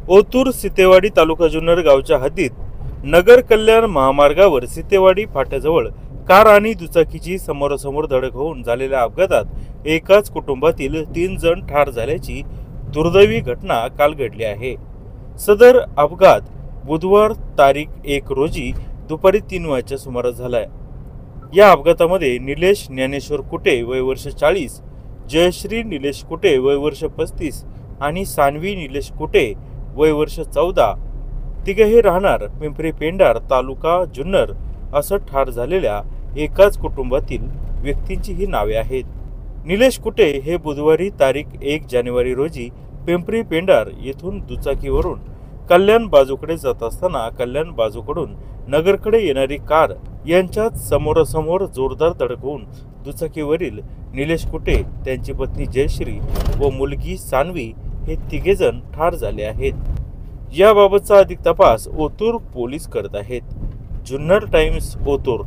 ओतूर सितेवाडी तालुका जुन्नर गावच्या हद्दीत नगर कल्याण महामार्गावर सितेवाडी फाट्याजवळ कार आणि दुचाकीची समोरासमोर धडक होऊन झालेल्या अपघातात एकाच कुटुंबातील 3 जण ठार झाल्याची दुर्दैवी घटना काल घडली आहे। सदर अपघात बुधवार तारीख 1 रोजी दुपारी 3 वाजच्या सुमारास झालाय। या अपघातामध्ये निलेश ज्ञानेश्वर कुटे वय वर्ष 40, जयश्री निलेश कुटे वय वर्ष 35 आणि सानवी निलेश कुटे वय वर्ष 14 तिघेही राहणार पिंपरी पेंढार तालुका जुन्नर असं ठार झालेल्या एकाच कुटुंबातील व्यक्तींची ही नावे आहेत। निलेश कुटे हे बुधवारी तारीख 1 जानेवारी रोजी पिंपरी पेंढार येथून दुचाकीवरून कल्याण बाजूकडे जात असताना कल्याण बाजूकडून नगरकडे येणारी कार यांच्यात समोरासमोर जोरदार धडक होऊन दुचाकीवरील निलेश कुटे, त्यांची पत्नी जयश्री व मुलगी सानवी हे तिघेजण ठार झाले आहेत। याबाबतचा अधिक तपास ओतूर पोलीस करत आहेत। जुन्नर टाइम्स ओतूर।